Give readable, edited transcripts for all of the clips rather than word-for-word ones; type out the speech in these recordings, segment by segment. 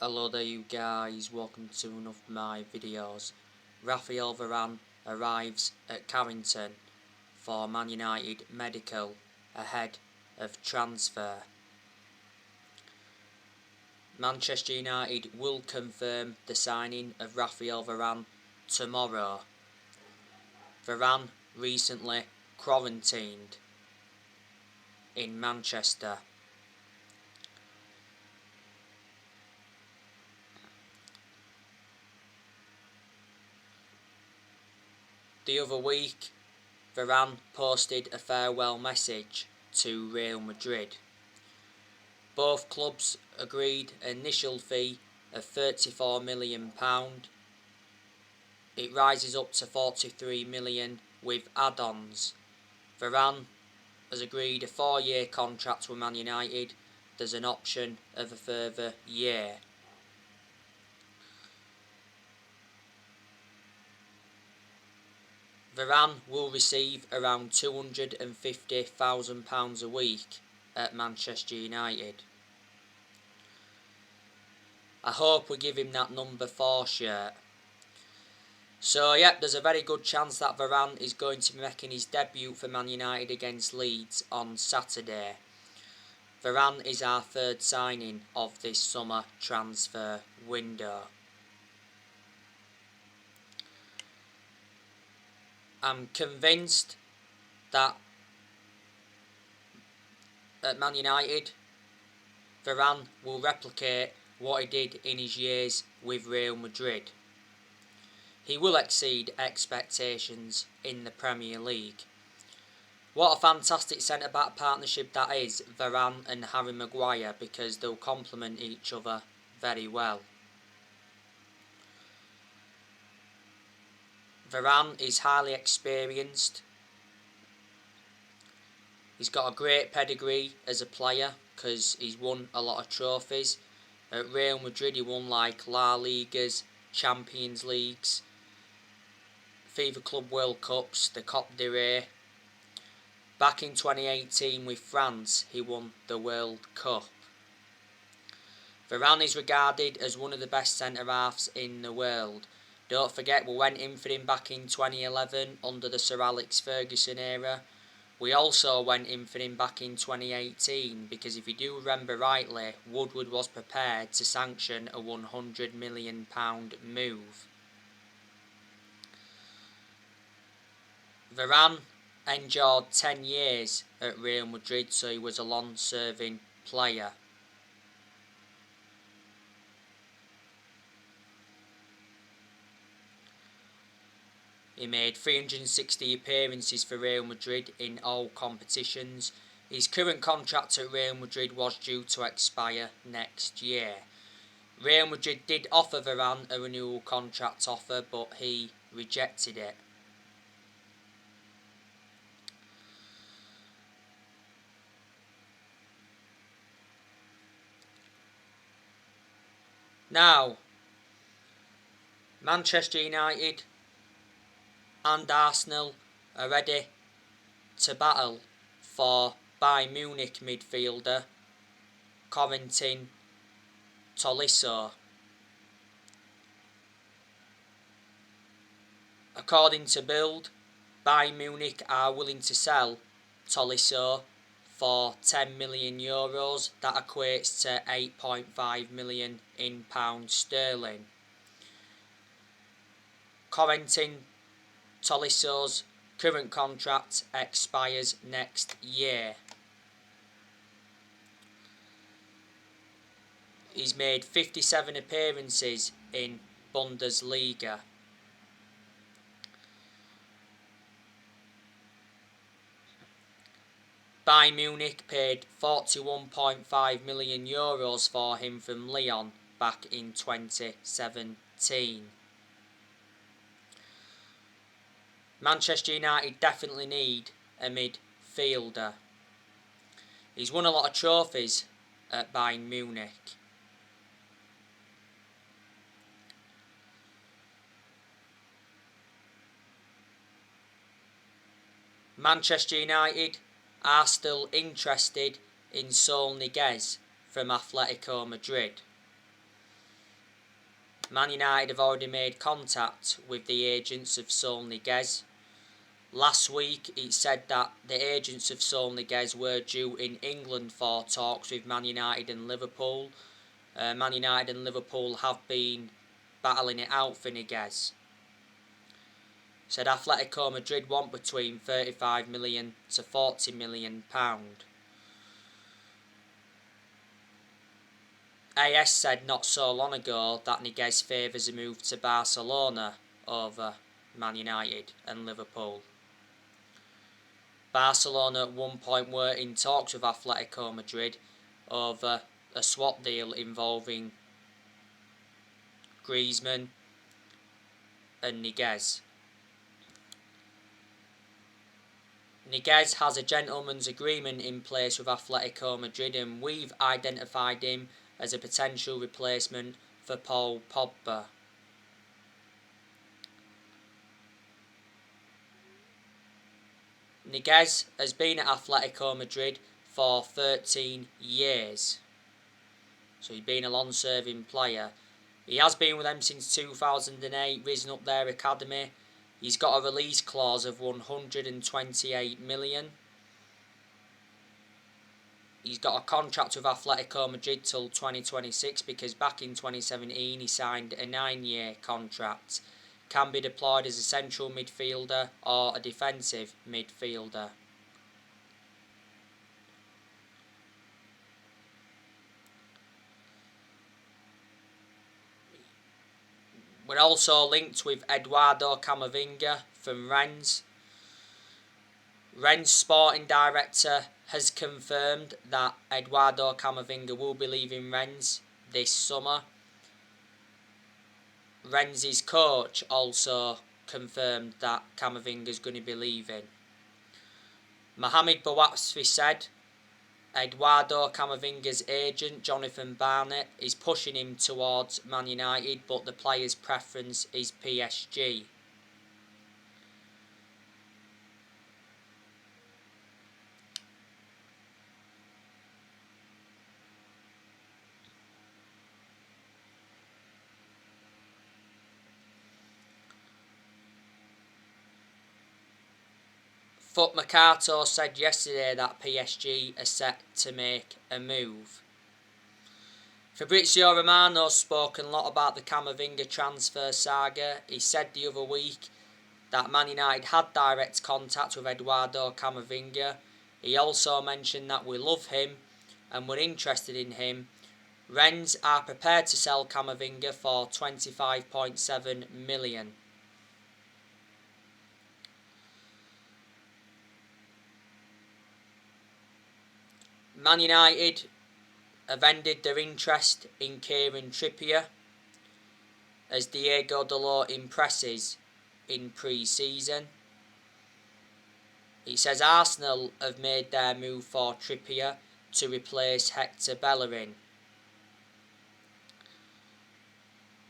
Hello there you guys, welcome to one of my videos. Raphael Varane arrives at Carrington for Man United medical ahead of transfer. Manchester United will confirm the signing of Raphael Varane tomorrow. Varane recently quarantined in Manchester. The other week, Varane posted a farewell message to Real Madrid. Both clubs agreed an initial fee of £34 million. It rises up to £43 million with add-ons. Varane has agreed a 4-year contract with Man United. There's an option of a further year. Varane will receive around £250,000 a week at Manchester United. I hope we give him that number 4 shirt. So yeah, there's a very good chance that Varane is going to be making his debut for Man United against Leeds on Saturday. Varane is our third signing of this summer transfer window. I'm convinced that at Man United, Varane will replicate what he did in his years with Real Madrid. He will exceed expectations in the Premier League. What a fantastic centre-back partnership that is, Varane and Harry Maguire, because they'll complement each other very well. Varane is highly experienced. He's got a great pedigree as a player because he's won a lot of trophies. At Real Madrid he won like La Ligas, Champions Leagues, FIFA Club World Cups, the Coupe de Rey. Back in 2018 with France he won the World Cup. Varane is regarded as one of the best centre-halves in the world. Don't forget we went in for him back in 2011 under the Sir Alex Ferguson era. We also went in for him back in 2018 because if you do remember rightly, Woodward was prepared to sanction a £100 million move. Varane endured 10 years at Real Madrid, so he was a long-serving player. He made 360 appearances for Real Madrid in all competitions. His current contract at Real Madrid was due to expire next year. Real Madrid did offer Varane a renewal contract offer, but he rejected it. Now, Manchester United and Arsenal are ready to battle for Bayern Munich midfielder Carrington Tolisso. According to Bild, Bayern Munich are willing to sell Tolisso for €10 million. That equates to 8.5 million in pounds sterling. Carrington Tolisso's current contract expires next year. He's made 57 appearances in Bundesliga. Bayern Munich paid €41.5 million for him from Lyon back in 2017. Manchester United definitely need a midfielder. He's won a lot of trophies at Bayern Munich. Manchester United are still interested in Saul Niguez from Atletico Madrid. Man United have already made contact with the agents of Saul Niguez. Last week it said that the agents of Saul Niguez were due in England for talks with Man United and Liverpool. Man United and Liverpool have been battling it out for Niguez. Said Atletico Madrid want between 35 million to 40 million pound. AS said not so long ago that Niguez favours a move to Barcelona over Man United and Liverpool. Barcelona at one point were in talks with Atletico Madrid over a swap deal involving Griezmann and Niguez. Niguez has a gentleman's agreement in place with Atletico Madrid, and we've identified him as a potential replacement for Paul Pogba. Niguez has been at Atletico Madrid for 13 years, so he's been a long-serving player. He has been with them since 2008, risen up their academy. He's got a release clause of 128 million. He's got a contract with Atletico Madrid till 2026 because back in 2017 he signed a 9-year contract. Can be deployed as a central midfielder or a defensive midfielder. We're also linked with Eduardo Camavinga from Rennes. Rennes sporting director has confirmed that Eduardo Camavinga will be leaving Rennes this summer. Rennes' coach also confirmed that Camavinga is going to be leaving. Mohamed Bouatsfi said Eduardo Camavinga's agent, Jonathan Barnett, is pushing him towards Man United, but the player's preference is PSG. Foot Mercato said yesterday that PSG are set to make a move. Fabrizio Romano spoke a lot about the Camavinga transfer saga. He said the other week that Man United had direct contact with Eduardo Camavinga. He also mentioned that we love him and we're interested in him. Rennes are prepared to sell Camavinga for 25.7 million. Man United have ended their interest in Kieran Trippier as Diego Dalot impresses in pre-season. It says Arsenal have made their move for Trippier to replace Hector Bellerin.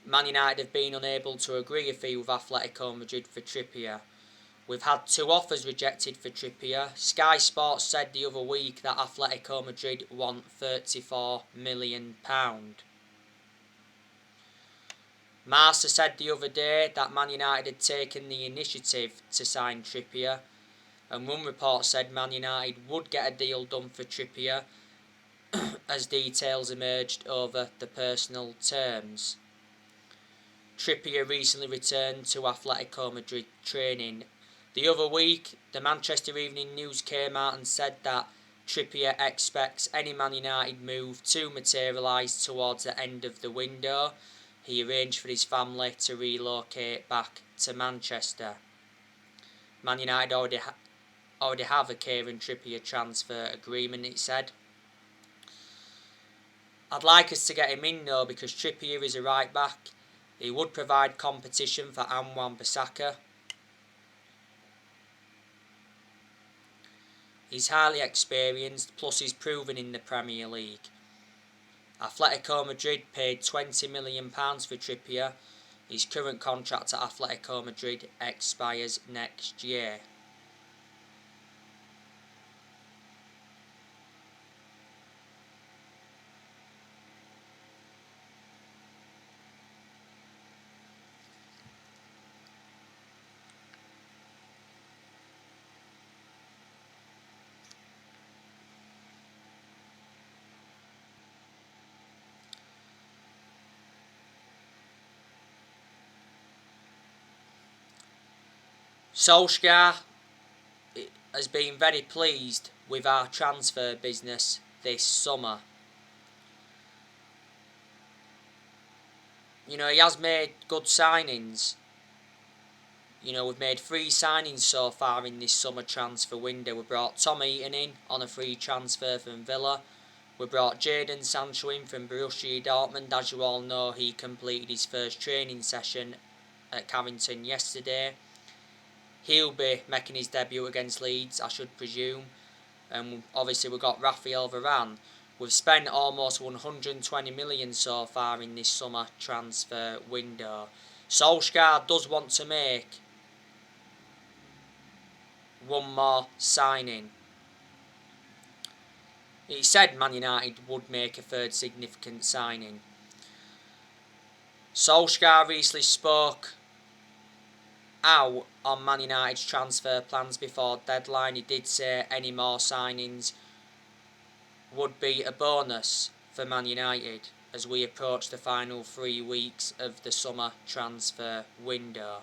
Man United have been unable to agree a fee with Atletico Madrid for Trippier. We've had 2 offers rejected for Trippier. Sky Sports said the other week that Atletico Madrid want £34 million. Marca said the other day that Man United had taken the initiative to sign Trippier, and one report said Man United would get a deal done for Trippier as details emerged over the personal terms. Trippier recently returned to Atletico Madrid training. The other week, the Manchester Evening News came out and said that Trippier expects any Man United move to materialise towards the end of the window. He arranged for his family to relocate back to Manchester. Man United already have a Kieran Trippier transfer agreement, it said. I'd like us to get him in though because Trippier is a right back. He would provide competition for Wan-Bissaka. He's highly experienced, plus he's proven in the Premier League. Atletico Madrid paid £20 million for Trippier. His current contract at Atletico Madrid expires next year. Solskjaer has been very pleased with our transfer business this summer. You know, he has made good signings. You know, we've made 3 signings so far in this summer transfer window. We brought Tom Eaton in on a free transfer from Villa. We brought Jadon Sancho in from Borussia Dortmund. As you all know, he completed his first training session at Carrington yesterday. He'll be making his debut against Leeds, I should presume. And obviously we've got Raphael Varane. We've spent almost 120 million so far in this summer transfer window. Solskjaer does want to make one more signing. He said Man United would make a third significant signing. Solskjaer recently spoke out on Man United's transfer plans before deadline. He did say any more signings would be a bonus for Man United as we approach the final 3 weeks of the summer transfer window.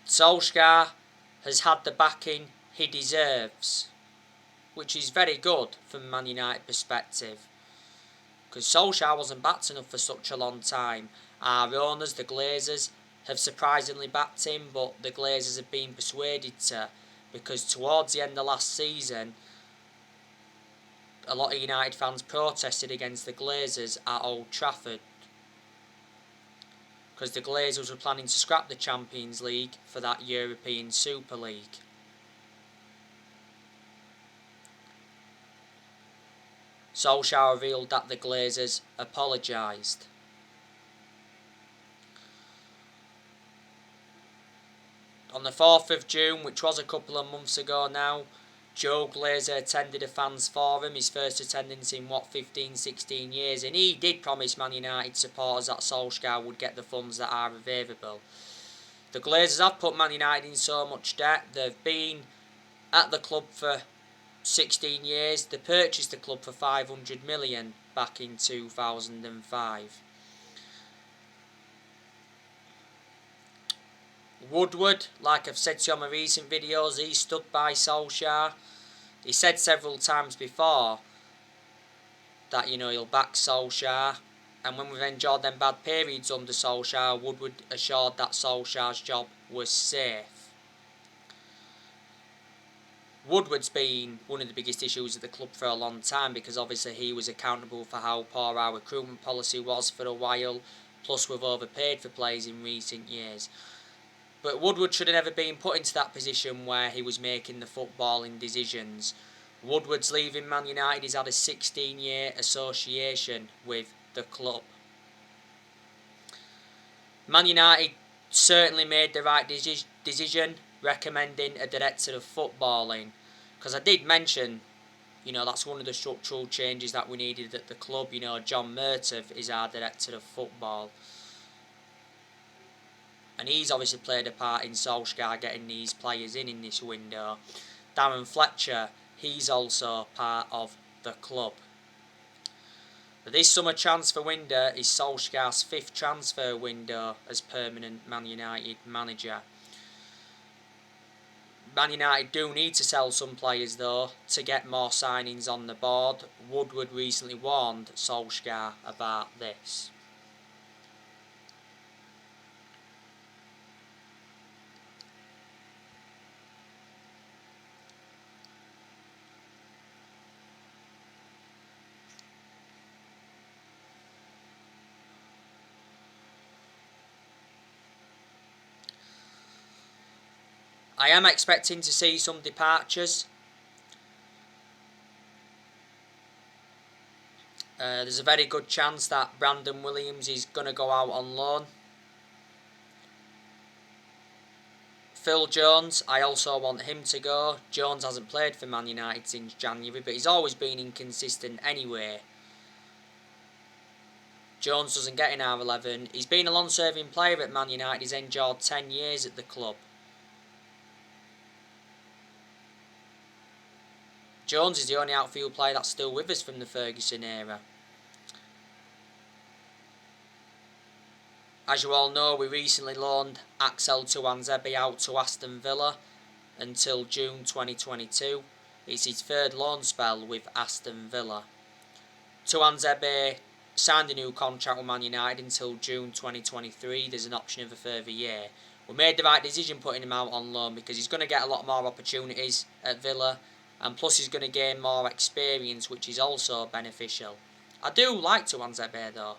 Solskjaer has had the backing he deserves, which is very good from Man United perspective, because Solskjaer wasn't backed enough for such a long time. Our owners, the Glazers, have surprisingly backed him, but the Glazers have been persuaded to, because towards the end of last season, a lot of United fans protested against the Glazers at Old Trafford, because the Glazers were planning to scrap the Champions League for that European Super League. Solskjaer revealed that the Glazers apologised. On the 4th of June, which was a couple of months ago now, Joe Glazer attended a fans forum, his first attendance in 15-16 years, and he did promise Man United supporters that Solskjaer would get the funds that are available. The Glazers have put Man United in so much debt. They've been at the club for 16 years. They purchased the club for 500 million back in 2005. Woodward, like I've said to you on my recent videos, he stood by Solskjaer. He said several times before that, you know, he'll back Solskjaer. And when we've enjoyed them bad periods under Solskjaer, Woodward assured that Solskjaer's job was safe. Woodward's been one of the biggest issues at the club for a long time, because obviously he was accountable for how poor our recruitment policy was for a while, plus we've overpaid for players in recent years. But Woodward should have never been put into that position where he was making the footballing decisions. Woodward's leaving Man United. He's had a 16-year association with the club. Man United certainly made the right decision recommending a director of footballing, because I did mention, you know, that's one of the structural changes that we needed at the club. You know, John Murtaugh is our director of football. And he's obviously played a part in Solskjaer getting these players in this window. Darren Fletcher, he's also part of the club. This summer transfer window is Solskjaer's 5th transfer window as permanent Man United manager. Man United do need to sell some players though to get more signings on the board. Woodward recently warned Solskjaer about this. I am expecting to see some departures. There's a very good chance that Brandon Williams is going to go out on loan. Phil Jones, I also want him to go. Jones hasn't played for Man United since January, but he's always been inconsistent anyway. Jones doesn't get in our 11. He's been a long-serving player at Man United. He's endured 10 years at the club. Jones is the only outfield player that's still with us from the Ferguson era. As you all know, we recently loaned Axel Tuanzebe out to Aston Villa until June 2022. It's his third loan spell with Aston Villa. Tuanzebe signed a new contract with Man United until June 2023. There's an option of a further year. We made the right decision putting him out on loan because he's going to get a lot more opportunities at Villa, and plus he's going to gain more experience, which is also beneficial. I do like Tuanzebe though,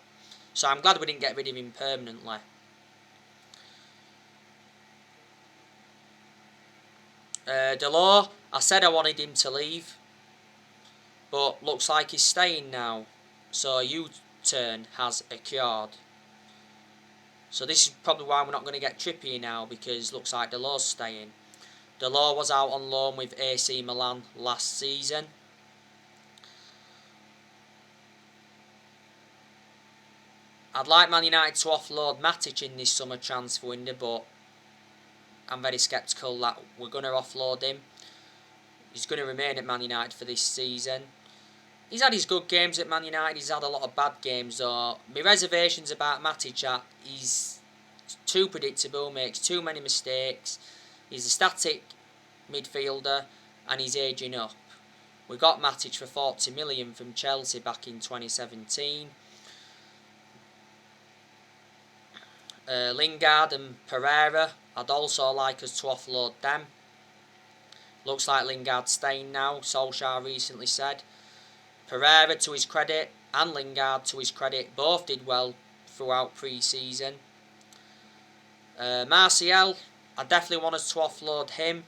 so I'm glad we didn't get rid of him permanently. Delors, I said I wanted him to leave, but looks like he's staying now, so a U-turn has occurred. So this is probably why we're not going to get Trippier now, because looks like Delors staying. Delors was out on loan with AC Milan last season. I'd like Man United to offload Matic in this summer transfer window, but I'm very sceptical that we're going to offload him. He's going to remain at Man United for this season. He's had his good games at Man United, he's had a lot of bad games though. My reservations about Matic are he's too predictable, makes too many mistakes. He's a static midfielder and he's ageing up. We got Matic for 40 million from Chelsea back in 2017. Lingard and Pereira, I'd also like us to offload them. Looks like Lingard's staying now, Solskjaer recently said. Pereira, to his credit, and Lingard, to his credit, both did well throughout pre-season. Martial, I definitely want us to offload him.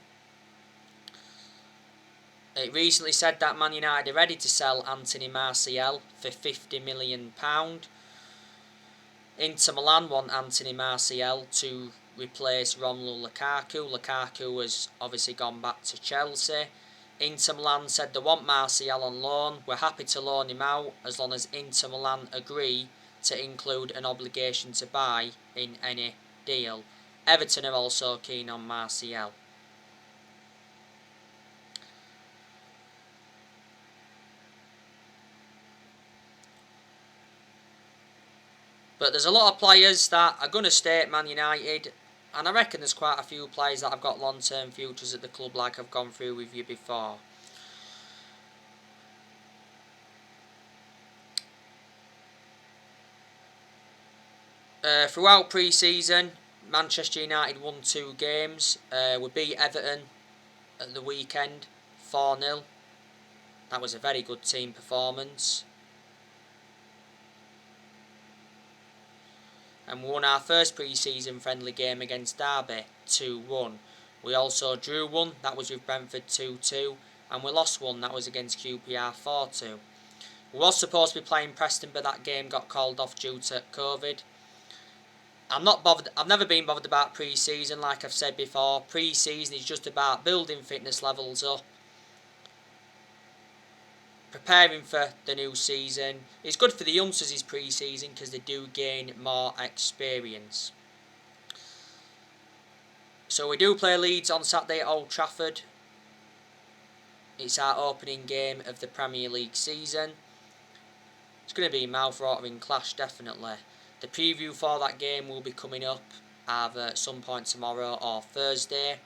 It recently said that Man United are ready to sell Anthony Martial for £50 million. Inter Milan want Anthony Martial to replace Romelu Lukaku. Lukaku has obviously gone back to Chelsea. Inter Milan said they want Martial on loan. We're happy to loan him out as long as Inter Milan agree to include an obligation to buy in any deal. Everton are also keen on Martial. But there's a lot of players that are going to stay at Man United, and I reckon there's quite a few players that have got long-term futures at the club like I've gone through with you before. Throughout pre-season, Manchester United won 2 games. We beat Everton at the weekend 4-0. That was a very good team performance. And we won our first pre-season friendly game against Derby 2-1. We also drew 1, that was with Brentford 2-2, and we lost 1, that was against QPR 4-2. We was supposed to be playing Preston, but that game got called off due to COVID. I'm not bothered. I've never been bothered about pre-season, like I've said before. Pre-season is just about building fitness levels up, preparing for the new season. It's good for the youngsters' pre-season because they do gain more experience. So we do play Leeds on Saturday at Old Trafford. It's our opening game of the Premier League season. It's going to be a mouth-watering clash, definitely. The preview for that game will be coming up either at some point tomorrow or Thursday.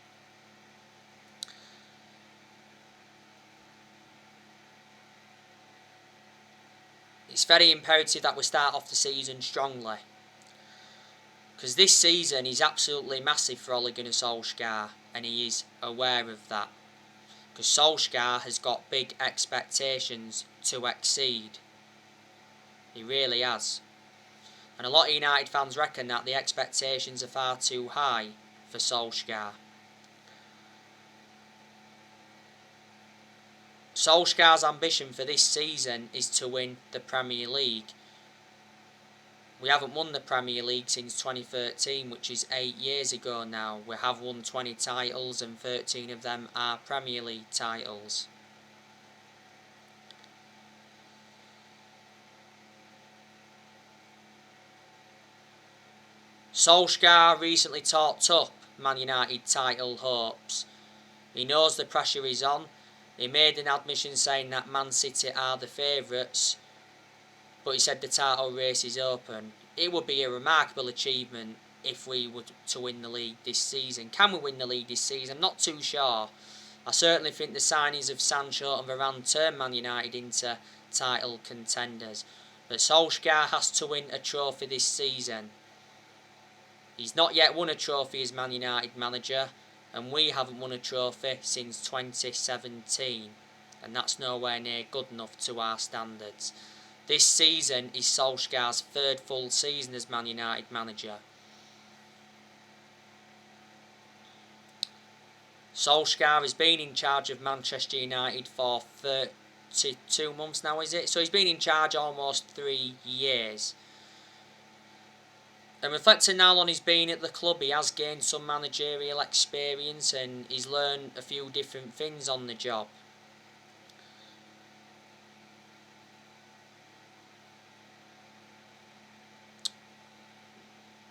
It's very imperative that we start off the season strongly, because this season is absolutely massive for Ole Gunnar Solskjaer, and he is aware of that, because Solskjaer has got big expectations to exceed. He really has. And a lot of United fans reckon that the expectations are far too high for Solskjaer. Solskjaer's ambition for this season is to win the Premier League. We haven't won the Premier League since 2013, which is 8 years ago now. We have won 20 titles and 13 of them are Premier League titles. Solskjaer recently talked up Man United title hopes. He knows the pressure is on, He made an admission saying that Man City are the favourites, but he said the title race is open. It would be a remarkable achievement if we were to win the league this season. Can we win the league this season? I'm not too sure. I certainly think the signings of Sancho and Varane turn Man United into title contenders. But Solskjaer has to win a trophy this season. He's not yet won a trophy as Man United manager, and we haven't won a trophy since 2017. And that's nowhere near good enough to our standards. This season is Solskjaer's third full season as Man United manager. Solskjaer has been in charge of Manchester United for 32 months now, is it? So he's been in charge almost 3 years. And reflecting how long he's been at the club, he has gained some managerial experience and he's learned a few different things on the job.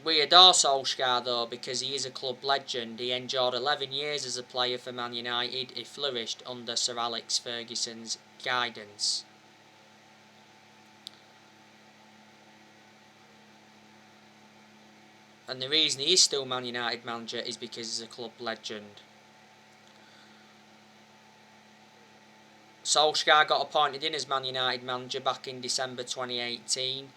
We adore Solskjaer though because he is a club legend. He endured 11 years as a player for Man United. He flourished under Sir Alex Ferguson's guidance. And the reason he is still Man United manager is because he's a club legend. Solskjaer got appointed in as Man United manager back in December 2018.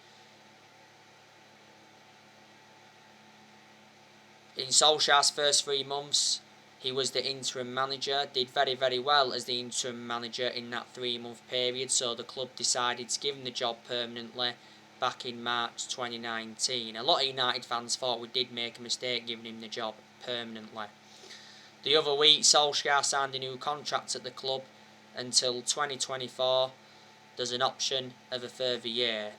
In Solskjaer's first 3 months, he was the interim manager, did very well as the interim manager in that 3-month period, so the club decided to give him the job permanently back in March 2019. A lot of United fans thought we did make a mistake giving him the job permanently. The other week, Solskjaer signed a new contract at the club until 2024. There's an option of a further year.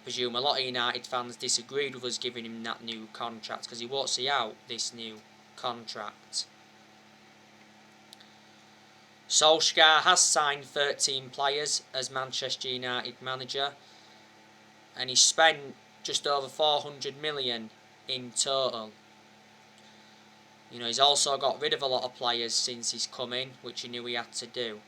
Presume a lot of United fans disagreed with us giving him that new contract because he won't see out this new contract. Solskjaer has signed 13 players as Manchester United manager and he spent just over 400 million in total. You know, he's also got rid of a lot of players since he's come in, which he knew he had to do.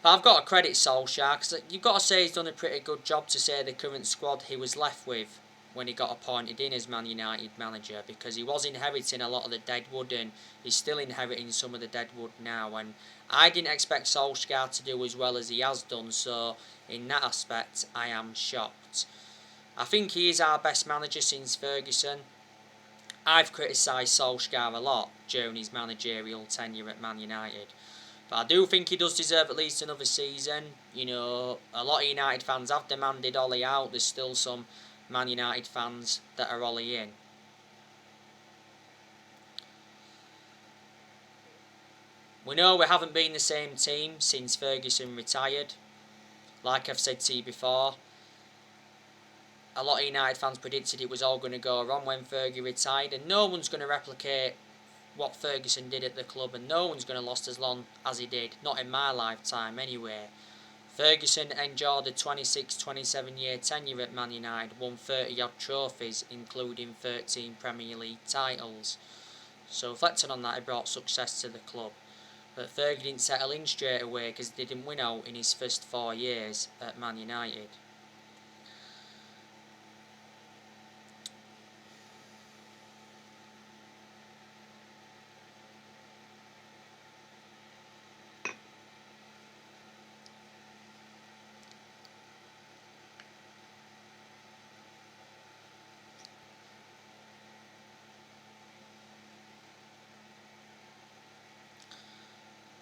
But I've got to credit Solskjaer because you've got to say he's done a pretty good job to say the current squad he was left with when he got appointed in as Man United manager, because he was inheriting a lot of the deadwood and he's still inheriting some of the deadwood now, and I didn't expect Solskjaer to do as well as he has done, so in that aspect I am shocked. I think he is our best manager since Ferguson. I've criticised Solskjaer a lot during his managerial tenure at Man United. But I do think he does deserve at least another season. You know, a lot of United fans have demanded Ollie out. There's still some Man United fans that are Ollie in. We know we haven't been the same team since Ferguson retired. Like I've said to you before, a lot of United fans predicted it was all going to go wrong when Fergie retired, and no one's going to replicate what Ferguson did at the club, and no one's going to last as long as he did, not in my lifetime anyway. Ferguson endured a 26-27 year tenure at Man United, won 30 odd trophies including 13 Premier League titles. So reflecting on that, he brought success to the club. But Fergie didn't settle in straight away because he didn't win out in his first 4 years at Man United.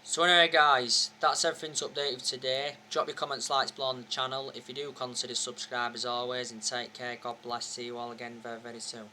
So anyway guys, that's everything to update with today. Drop your comments, likes below on the channel. If you do, consider subscribe as always, and take care. God bless. See you all again very soon.